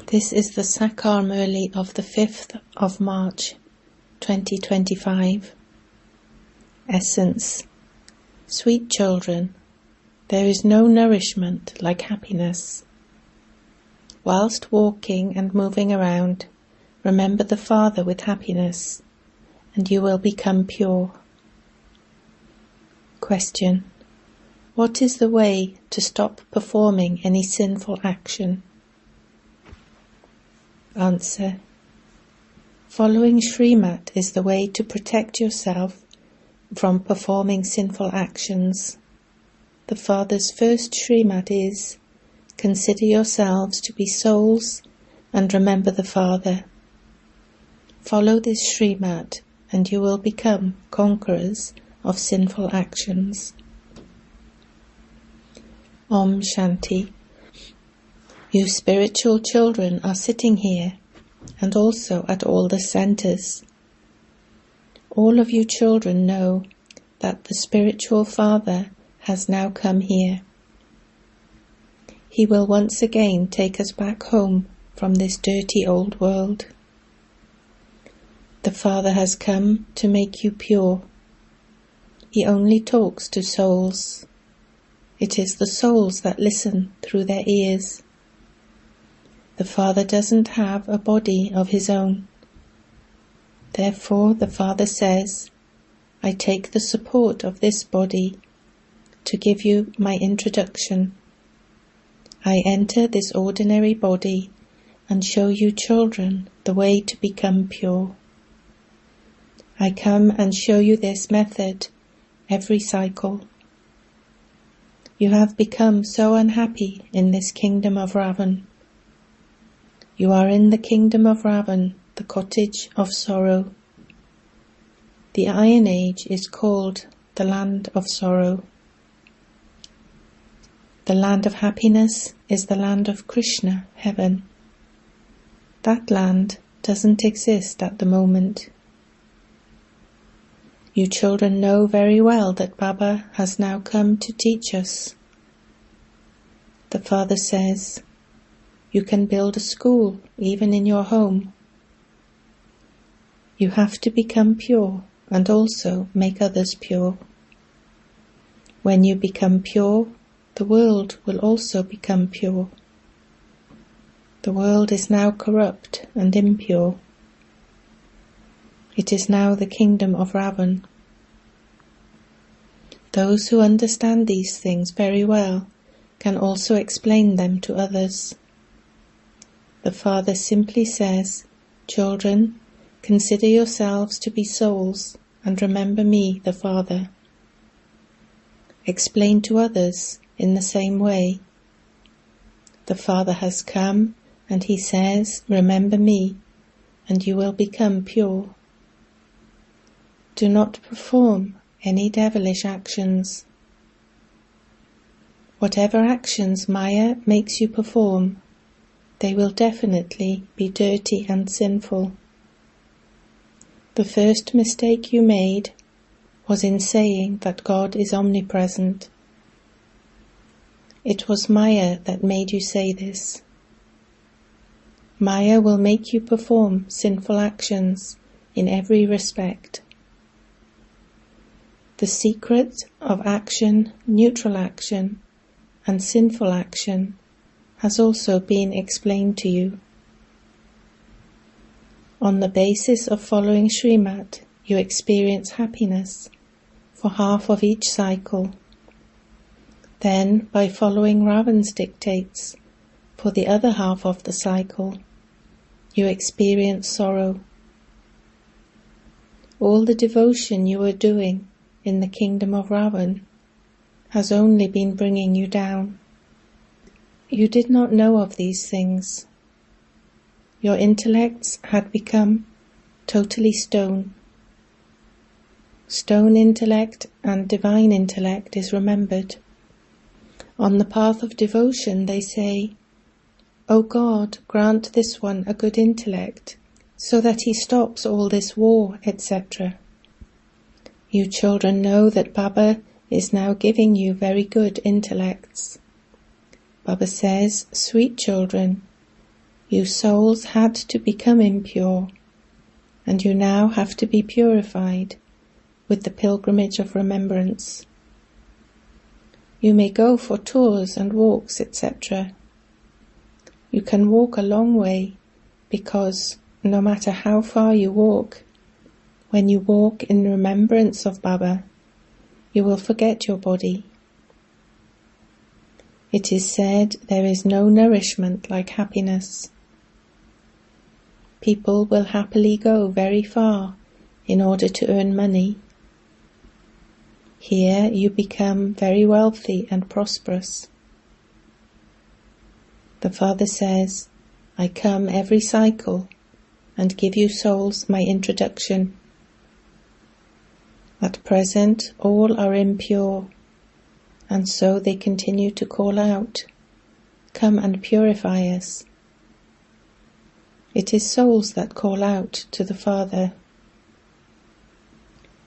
This is the Sakar Murli of the 5th of March 2025. Essence. Sweet children, there is no nourishment like happiness. Whilst walking and moving around, remember the Father with happiness, and you will become pure. Question. What is the way to stop performing any sinful action? Answer. Following Shrimat is the way to protect yourself from performing sinful actions. The Father's first Shrimat is, consider yourselves to be souls and remember the Father. Follow this Shrimat and you will become conquerors of sinful actions. Om Shanti. You spiritual children are sitting here and also at all the centers. All of you children know that the spiritual Father has now come here. He will once again take us back home from this dirty old world. The Father has come to make you pure. He only talks to souls. It is the souls that listen through their ears. The Father doesn't have a body of his own. Therefore the Father says, I take the support of this body to give you my introduction. I enter this ordinary body and show you children the way to become pure. I come and show you this method every cycle. You have become so unhappy in this kingdom of Ravan. You are in the kingdom of Ravan, the cottage of sorrow. The Iron Age is called the land of sorrow. The land of happiness is the land of Krishna, heaven. That land doesn't exist at the moment. You children know very well that Baba has now come to teach us. The Father says, you can build a school even in your home. You have to become pure and also make others pure. When you become pure, the world will also become pure. The world is now corrupt and impure. It is now the kingdom of Ravan. Those who understand these things very well can also explain them to others. The Father simply says, children, consider yourselves to be souls and remember me, the Father. Explain to others in the same way. The Father has come and he says, remember me, and you will become pure. Do not perform any devilish actions. Whatever actions Maya makes you perform, they will definitely be dirty and sinful. The first mistake you made was in saying that God is omnipresent. It was Maya that made you say this. Maya will make you perform sinful actions in every respect. The secret of action, neutral action, and sinful action has also been explained to you. On the basis of following Shrimat, you experience happiness for half of each cycle. Then, by following Ravan's dictates for the other half of the cycle, you experience sorrow. All the devotion you were doing in the kingdom of Ravan has only been bringing you down. You did not know of these things. Your intellects had become totally stone. Stone intellect and divine intellect is remembered. On the path of devotion they say, O God, grant this one a good intellect, so that he stops all this war, etc. You children know that Baba is now giving you very good intellects. Baba says, sweet children, You souls had to become impure, and you now have to be purified with the pilgrimage of remembrance. You may go for tours and walks, etc. You can walk a long way because no matter how far you walk, when you walk in remembrance of Baba, you will forget your body. It is said there is no nourishment like happiness. People will happily go very far in order to earn money. Here you become very wealthy and prosperous. The Father says, I come every cycle and give you souls my introduction. At present all are impure, and so they continue to call out, come and purify us. It is souls that call out to the Father.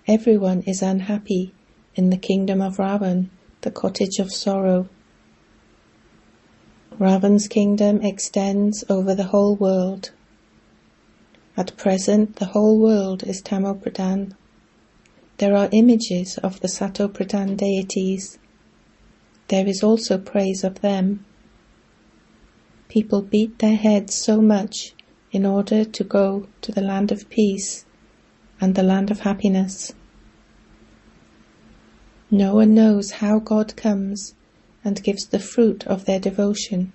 Everyone is unhappy in the kingdom of Ravan, the cottage of sorrow. Ravan's kingdom extends over the whole world. At present the whole world is Tamopradhan. There are images of the Satopradhan deities. There is also praise of them. People beat their heads so much in order to go to the land of peace and the land of happiness. No one knows how God comes and gives the fruit of their devotion.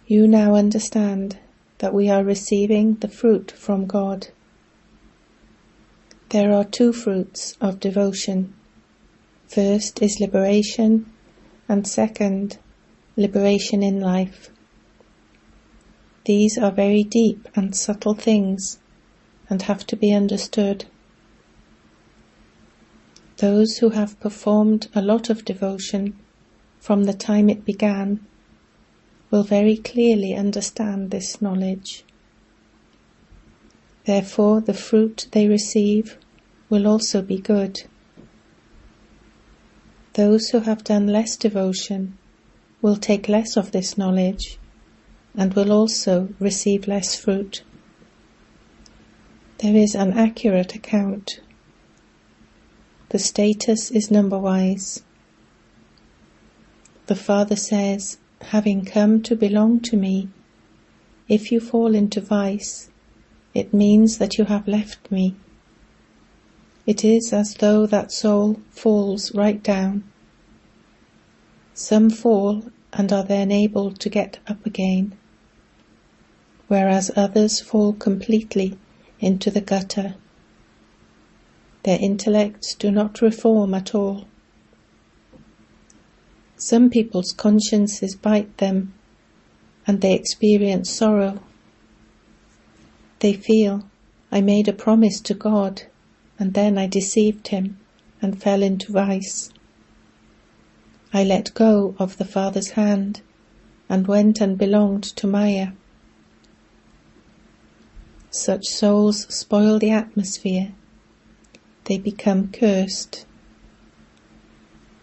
You now understand that we are receiving the fruit from God. There are two fruits of devotion. First is liberation, and second, liberation in life. These are very deep and subtle things and have to be understood. Those who have performed a lot of devotion from the time it began will very clearly understand this knowledge. Therefore, the fruit they receive will also be good. Those who have done less devotion will take less of this knowledge and will also receive less fruit. There is an accurate account. The status is number-wise. The Father says, having come to belong to me, if you fall into vice, it means that you have left me. It is as though that soul falls right down. Some fall and are then able to get up again, whereas others fall completely into the gutter. Their intellects do not reform at all. Some people's consciences bite them, and they experience sorrow. They feel, I made a promise to God, and then I deceived him and fell into vice. I let go of the Father's hand and went and belonged to Maya. Such souls spoil the atmosphere. They become cursed.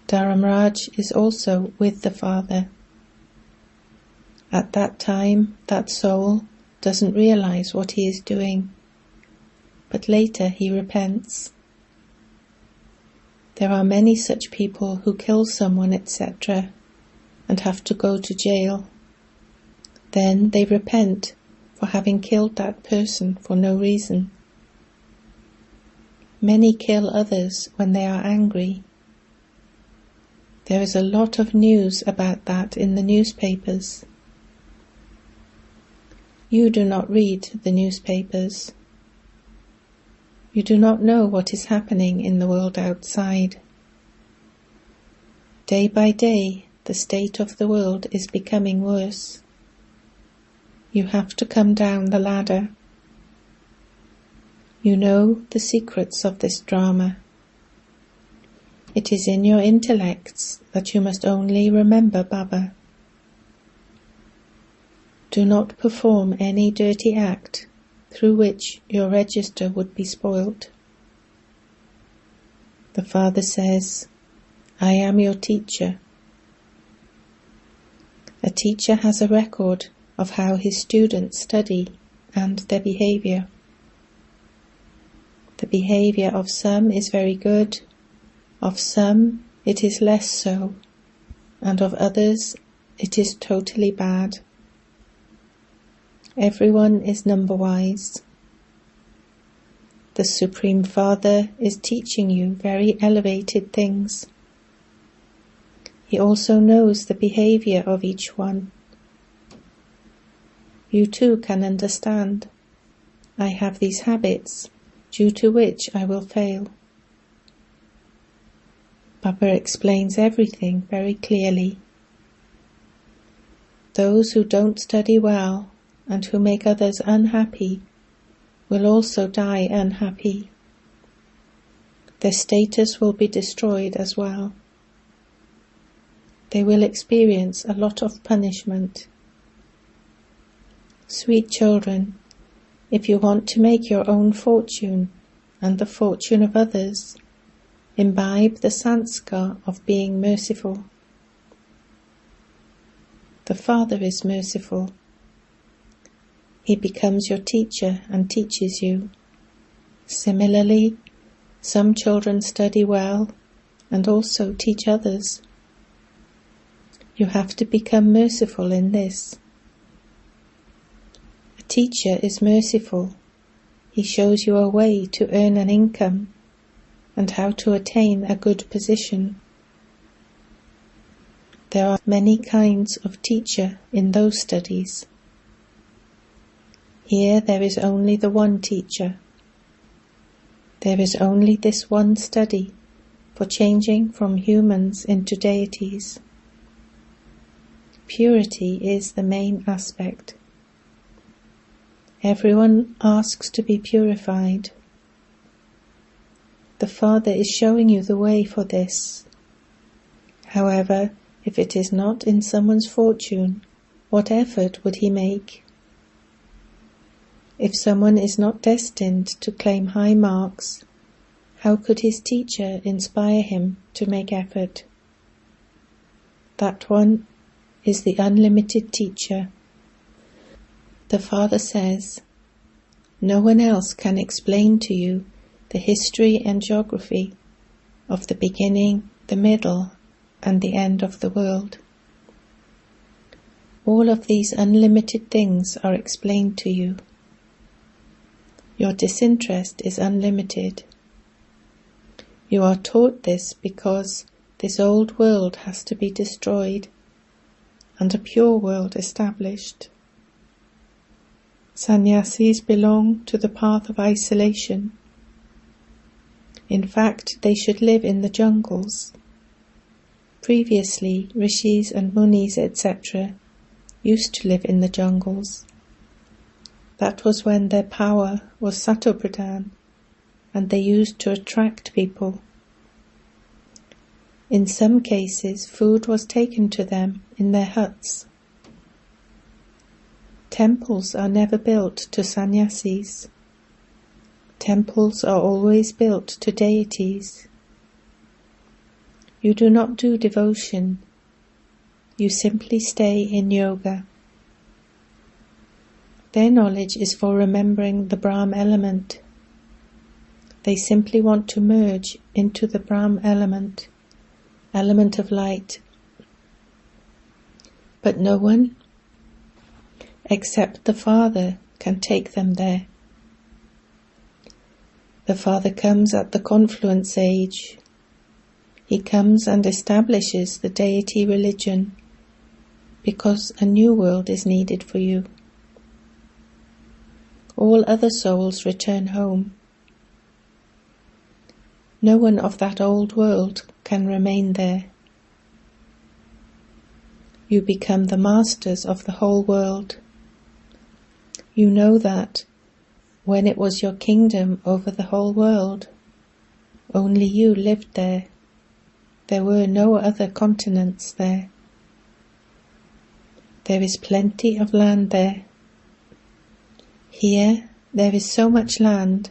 Dharamraj is also with the Father. At that time, that soul doesn't realize what he is doing, but later he repents. There are many such people who kill someone, etc., and have to go to jail. Then they repent for having killed that person for no reason. Many kill others when they are angry. There is a lot of news about that in the newspapers. You do not read the newspapers. You do not know what is happening in the world outside. Day by day, the state of the world is becoming worse. You have to come down the ladder. You know the secrets of this drama. It is in your intellects that you must only remember Baba. Do not perform any dirty act through which your register would be spoilt. The Father says, I am your teacher. A teacher has a record of how his students study and their behavior. The behavior of some is very good, of some it is less so, and of others it is totally bad. Everyone is number-wise. The Supreme Father is teaching you very elevated things. He also knows the behavior of each one. You too can understand, I have these habits, due to which I will fail. Baba explains everything very clearly. Those who don't study well and who make others unhappy will also die unhappy. Their status will be destroyed as well. They will experience a lot of punishment. Sweet children, if you want to make your own fortune and the fortune of others, imbibe the sanskar of being merciful. The Father is merciful. He becomes your teacher and teaches you. Similarly, some children study well and also teach others. You have to become merciful in this. A teacher is merciful. He shows you a way to earn an income and how to attain a good position. There are many kinds of teacher in those studies. Here there is only the one teacher. There is only this one study for changing from humans into deities. Purity is the main aspect. Everyone asks to be purified. The Father is showing you the way for this. However, if it is not in someone's fortune, what effort would he make? If someone is not destined to claim high marks, how could his teacher inspire him to make effort? That one is the unlimited teacher. The Father says, no one else can explain to you the history and geography of the beginning, the middle, and the end of the world. All of these unlimited things are explained to you. Your disinterest is unlimited. You are taught this because this old world has to be destroyed and a pure world established. Sannyasis belong to the path of isolation. In fact, they should live in the jungles. Previously, rishis and munis, etc., used to live in the jungles. That was when their power was satopradhan, and they used to attract people. In some cases, food was taken to them in their huts. Temples are never built to sannyasis. Temples are always built to deities. You do not do devotion. You simply stay in yoga. Their knowledge is for remembering the Brahma element. They simply want to merge into the Brahma element, element of light. But no one, except the Father, can take them there. The Father comes at the confluence age. He comes and establishes the deity religion because a new world is needed for you. All other souls return home. No one of that old world can remain there. You become the masters of the whole world. You know that when it was your kingdom over the whole world, only you lived there. There were no other continents there. There is plenty of land there. Here there is so much land,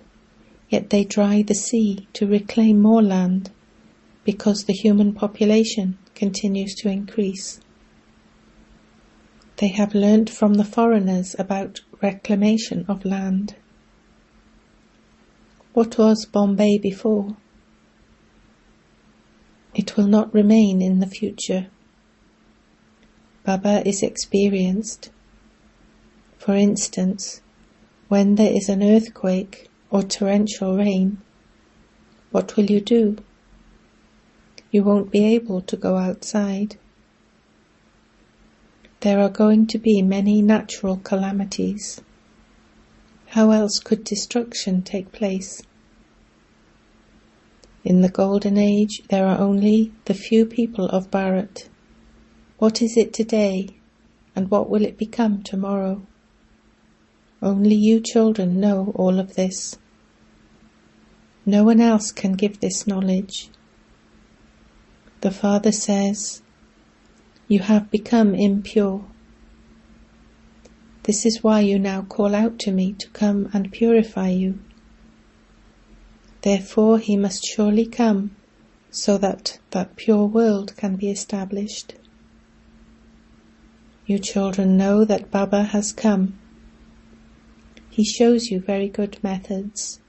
yet they dry the sea to reclaim more land because the human population continues to increase. They have learnt from the foreigners about reclamation of land. What was Bombay before? It will not remain in the future. Baba is experienced. For instance, when there is an earthquake or torrential rain, what will you do? You won't be able to go outside. There are going to be many natural calamities. How else could destruction take place? In the Golden Age, there are only the few people of Bharat. What is it today, and what will it become tomorrow? Only you children know all of this. No one else can give this knowledge. The Father says, "You have become impure. This is why you now call out to me to come and purify you. Therefore he must surely come, so that that pure world can be established." You children know that Baba has come. He shows you very good methods.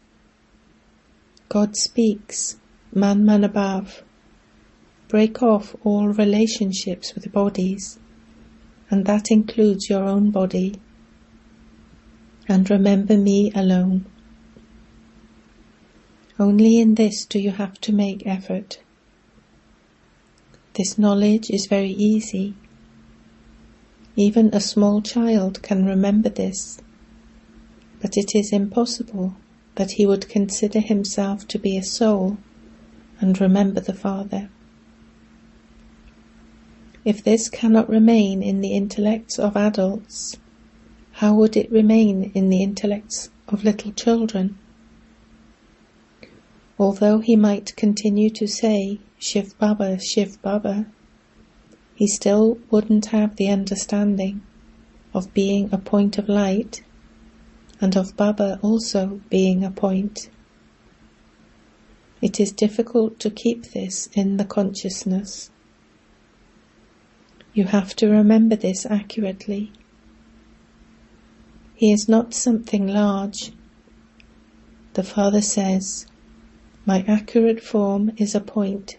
God speaks, man above. Break off all relationships with bodies, and that includes your own body. And remember me alone. Only in this do you have to make effort. This knowledge is very easy. Even a small child can remember this, but it is impossible that he would consider himself to be a soul and remember the Father. If this cannot remain in the intellects of adults, how would it remain in the intellects of little children? Although he might continue to say, "Shivbaba, Shivbaba," he still wouldn't have the understanding of being a point of light and of Baba also being a point. It is difficult to keep this in the consciousness. You have to remember this accurately. He is not something large. The Father says, "My accurate form is a point."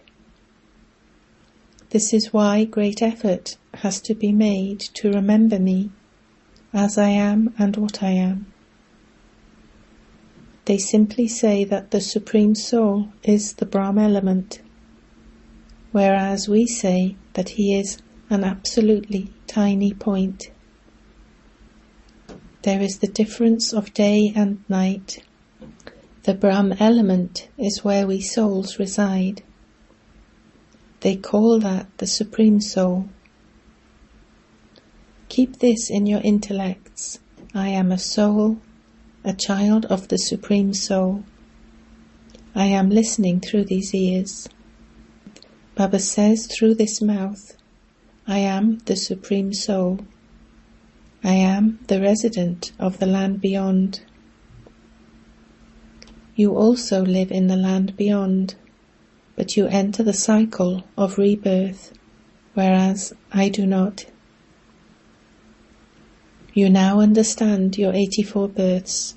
This is why great effort has to be made to remember me, as I am and what I am. They simply say that the Supreme Soul is the Brahma element, whereas we say that he is an absolutely tiny point. There is the difference of day and night. The Brahma element is where we souls reside. They call that the Supreme Soul. Keep this in your intellects. I am a soul, a child of the Supreme Soul. I am listening through these ears. Baba says through this mouth, I am the Supreme Soul. I am the resident of the land beyond. You also live in the land beyond, but you enter the cycle of rebirth, whereas I do not. You now understand your 84 births.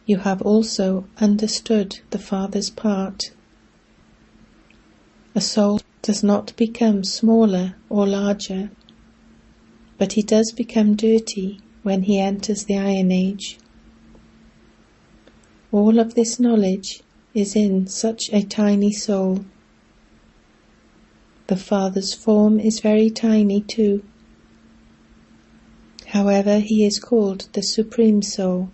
You have also understood the Father's part. A soul does not become smaller or larger, but he does become dirty when he enters the Iron Age. All of this knowledge is in such a tiny soul. The Father's form is very tiny too. However, he is called the Supreme Soul.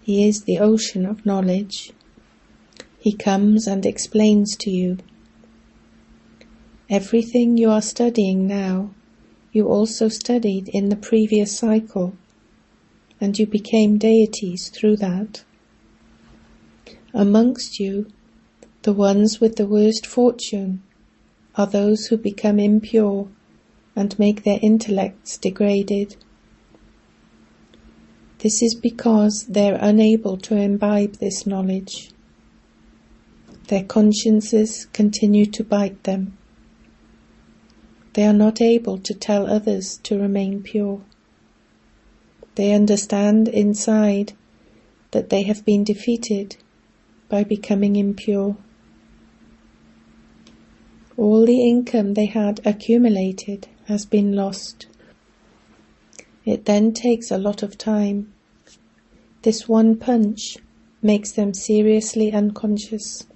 He is the ocean of knowledge. He comes and explains to you. Everything you are studying now, you also studied in the previous cycle, and you became deities through that. Amongst you, the ones with the worst fortune are those who become impure and make their intellects degraded. This is because they are unable to imbibe this knowledge. Their consciences continue to bite them. They are not able to tell others to remain pure. They understand inside that they have been defeated by becoming impure. All the income they had accumulated has been lost. It then takes a lot of time. This one punch makes them seriously unconscious.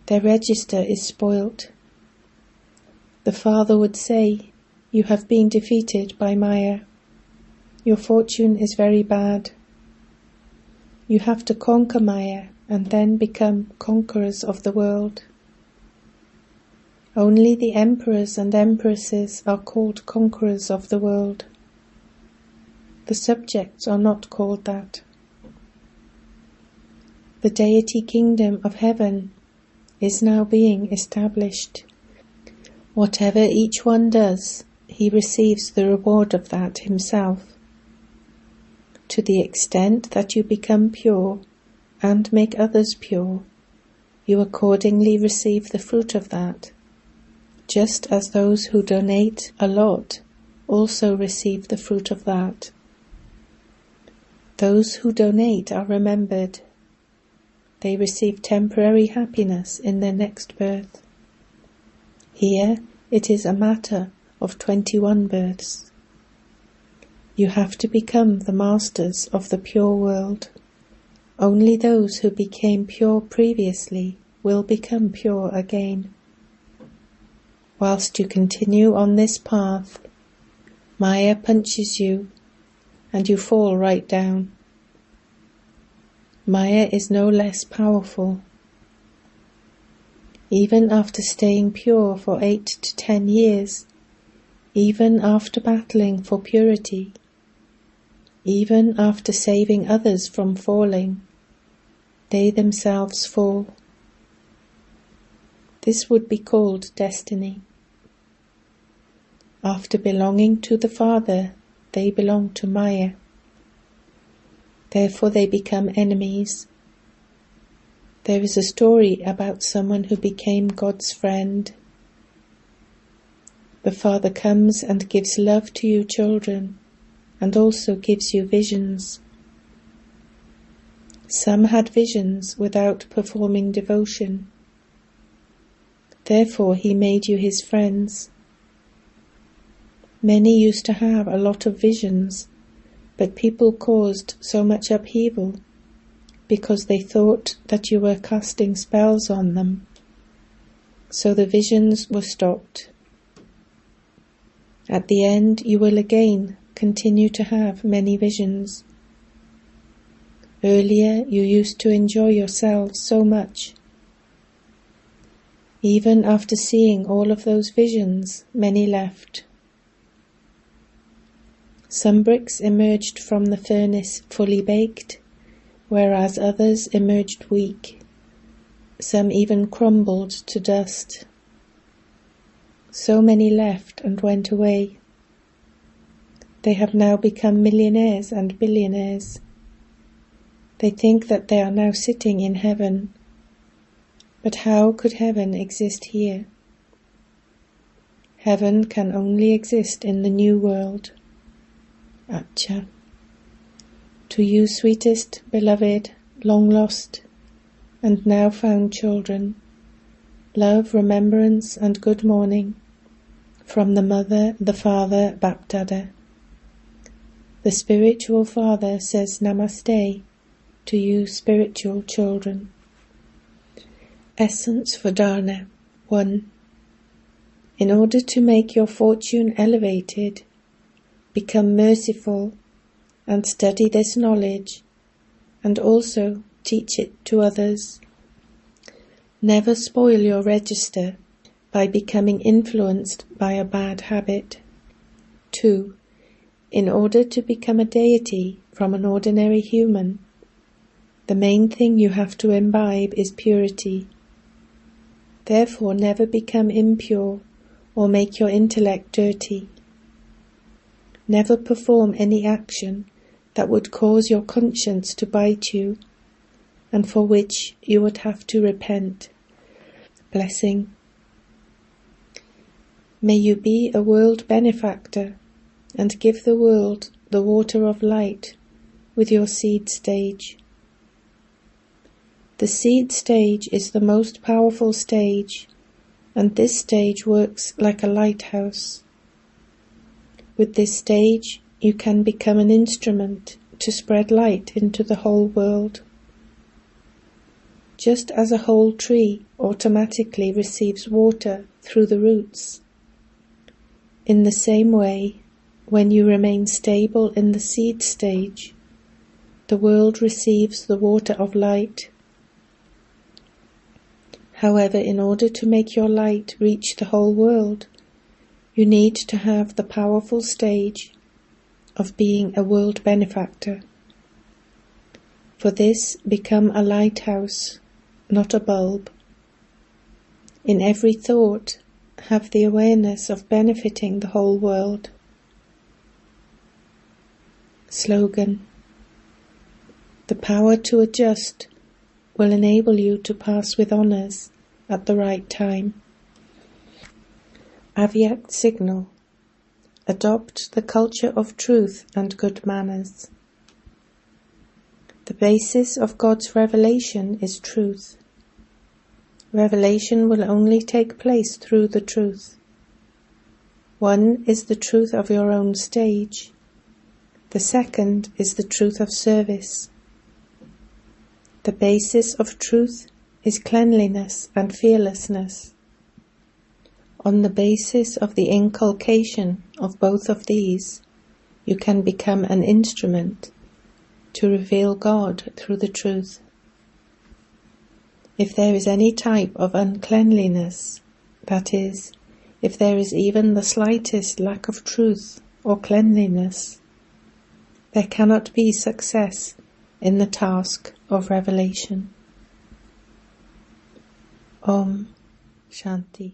Their register is spoilt. The father would say, "You have been defeated by Maya. Your fortune is very bad. You have to conquer Maya and then become conquerors of the world." Only the emperors and empresses are called conquerors of the world. The subjects are not called that. The deity kingdom of heaven is now being established. Whatever each one does, he receives the reward of that himself. To the extent that you become pure and make others pure, you accordingly receive the fruit of that, just as those who donate a lot also receive the fruit of that. Those who donate are remembered. They receive temporary happiness in their next birth. Here it is a matter of 21 births. You have to become the masters of the pure world. Only those who became pure previously will become pure again. Whilst you continue on this path, Maya punches you and you fall right down. Maya is no less powerful. Even after staying pure for 8 to 10 years, even after battling for purity, even after saving others from falling, they themselves fall. This would be called destiny. After belonging to the Father, they belong to Maya. Therefore they become enemies. There is a story about someone who became God's friend. The Father comes and gives love to you children, and also gives you visions. Some had visions without performing devotion. Therefore he made you his friends. Many used to have a lot of visions, but people caused so much upheaval because they thought that you were casting spells on them. So the visions were stopped. At the end, you will again continue to have many visions. Earlier, you used to enjoy yourselves so much. Even after seeing all of those visions, many left. Some bricks emerged from the furnace fully baked, whereas others emerged weak. Some even crumbled to dust. So many left and went away. They have now become millionaires and billionaires. They think that they are now sitting in heaven. But how could heaven exist here? Heaven can only exist in the new world. Acha. To you, sweetest, beloved, long lost, and now found children, love, remembrance, and good morning from the Mother, the Father, BapDada. The spiritual Father says Namaste to you, spiritual children. Essence for Dharna. 1. In order to make your fortune elevated, become merciful and study this knowledge, and also teach it to others. Never spoil your register by becoming influenced by a bad habit. 2. In order to become a deity from an ordinary human, the main thing you have to imbibe is purity. Therefore, never become impure or make your intellect dirty. Never perform any action that would cause your conscience to bite you, and for which you would have to repent. Blessing. May you be a world benefactor and give the world the water of light with your seed stage. The seed stage is the most powerful stage, and this stage works like a lighthouse. With this stage, you can become an instrument to spread light into the whole world. Just as a whole tree automatically receives water through the roots, in the same way, when you remain stable in the seed stage, the world receives the water of light. However, in order to make your light reach the whole world, you need to have the powerful stage of being a world benefactor. For this, become a lighthouse, not a bulb. In every thought, have the awareness of benefiting the whole world. Slogan: the power to adjust will enable you to pass with honours at the right time. Avyakt signal: adopt the culture of truth and good manners. The basis of God's revelation is truth. Revelation will only take place through the truth. One is the truth of your own stage. The second is the truth of service. The basis of truth is cleanliness and fearlessness. On the basis of the inculcation of both of these, you can become an instrument to reveal God through the truth. If there is any type of uncleanliness, that is, if there is even the slightest lack of truth or cleanliness, there cannot be success in the task of revelation. Om Shanti.